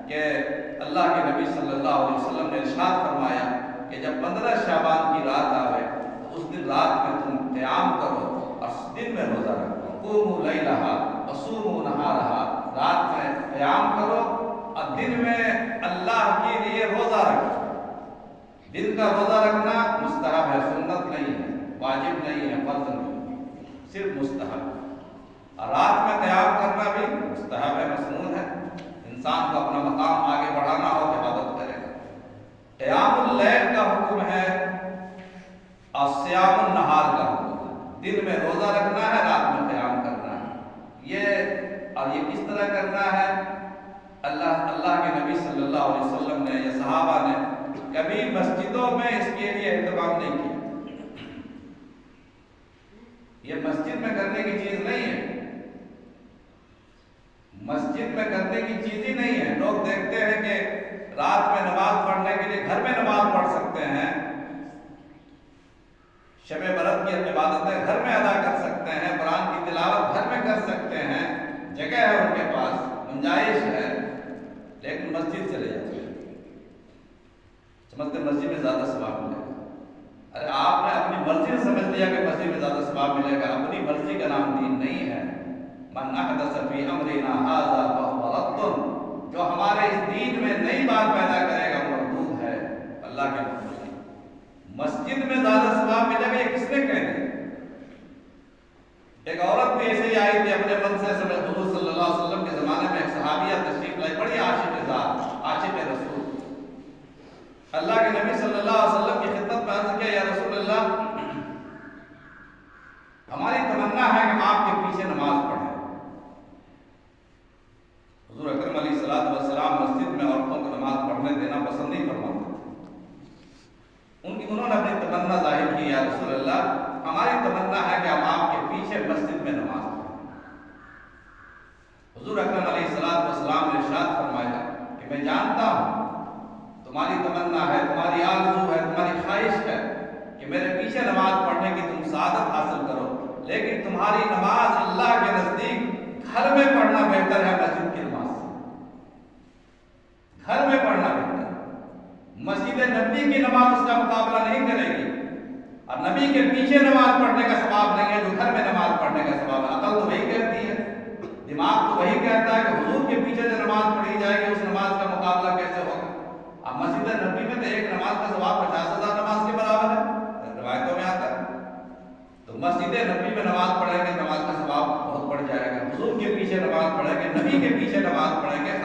کہ اللہ کے نبی صلی اللہ علیہ وسلم نے ارشاد فرمایا کہ جب 15 شعبان کی رات آوے تو اس دن رات میں تم قیام کرو اور دن میں روزہ رکھو، قوموا لیلہا وصوموا نہارہا، رات میں قیام کرو اور دن میں اللہ کے لیے روزہ رکھو۔ دن کا روزہ رکھنا مستحب ہے، سنت نہیں ہے، واجب نہیں ہے، فرض نہیں، صرف مستحب۔ اور رات میں قیام کرنا بھی مستحب ہے، مسنون ہے۔ انسان کو اپنا مقام آگے بڑھانا ہو عبادت کرے گا۔ قیام اللیل کا حکم ہے اور صیام النہار کا حکم ہے، دن میں روزہ رکھنا ہے، رات میں قیام کرنا ہے۔ یہ کس طرح کرنا ہے؟ اللہ کے نبی صلی اللہ علیہ وسلم نے یا صحابہ نے کبھی مسجدوں میں اس کے لیے اہتمام نہیں کیا۔ یہ مسجد میں کرنے کی چیز نہیں ہے، مسجد میں کرنے کی چیز ہی نہیں ہے۔ لوگ دیکھتے ہیں کہ رات میں نماز پڑھنے کے لیے گھر میں نماز پڑھ سکتے ہیں، شب برات کی عبادتیں گھر میں ادا کر سکتے ہیں، قرآن کی تلاوت گھر میں کر سکتے ہیں، جگہ ہے ان کے پاس، گنجائش ہے، لیکن مسجد چلے جاتے ہیں، سمجھتے مسجد میں زیادہ ثواب ملے گا۔ ارے آپ نے اپنی مرضی سے سمجھ لیا کہ مسجد میں زیادہ ثواب ملے گا، اپنی مرضی کا نام دین نہیں ہے۔ من احدث فی امرنا ھذا فہو رد، جو ہمارے اس دین میں نئی بات پیدا کرے گا وہ مردود ہے۔ اللہ کے مسجد میں زیادہ ثواب ملے گا، یہ کس نے کہہ دیا؟ ایک عورت بھی ایسے ہی آئی تھی اپنے من سے، حضور صلی اللہ علیہ وسلم کے زمانے میں ایک صحابیہ تشریف لائی، بڑی عاشق ذات، عاشق رسول۔ اللہ کے نبی صلی اللہ علیہ وسلم کی خدمت میں عرض کیا، یا رسول اللہ، ہماری تمنا ہے کہ ہم آپ کے پیچھے نماز پڑھیں۔ حضور اکرم علیہ السلام مسجد میں عورتوں کو نماز پڑھنے دینا پسند نہیں فرماتے تھے۔ انہوں نے اپنی تمنا ظاہر کی، یا رسول اللہ، ہماری تمنا ہے کہ ہم آپ کے پیچھے مسجد میں نماز پڑھیں۔ حضور اکرم علیہ السلام نے ارشاد فرمایا کہ میں جانتا ہوں تمہاری تمنا ہے، تمہاری آرزو ہے، تمہاری خواہش ہے کہ میرے پیچھے نماز پڑھنے کی تم سعادت حاصل کرو، لیکن تمہاری نماز اللہ کے نزدیک گھر میں پڑھنا بہتر ہے مسجد کی نماز سے۔ گھر میں پڑھنا بہتر ہے، مسجد نبی کی نماز اس کا مقابلہ نہیں کرے گی، اور نبی کے پیچھے نماز پڑھنے کا ثواب نہیں ہے جو گھر میں نماز پڑھنے کا ثواب ہے۔ عقل تو وہی کہتی ہے، دماغ تو وہی کہتا ہے کہ حضور کے پیچھے جو نماز پڑھی جائے گی اس نماز کا مقابلہ کیسے ہوگا؟ اب مسجد نبی میں تو ایک نماز کا ثواب 50,000 نماز کے برابر ہے، روایتوں میں آتا ہے۔ تو مسجد نبی میں نماز پڑھیں گے، نماز کا ثواب بہت بڑھ جائے گا۔ حضور کے پیچھے نماز پڑھیں گے، نبی کے پیچھے نماز پڑھیں گے،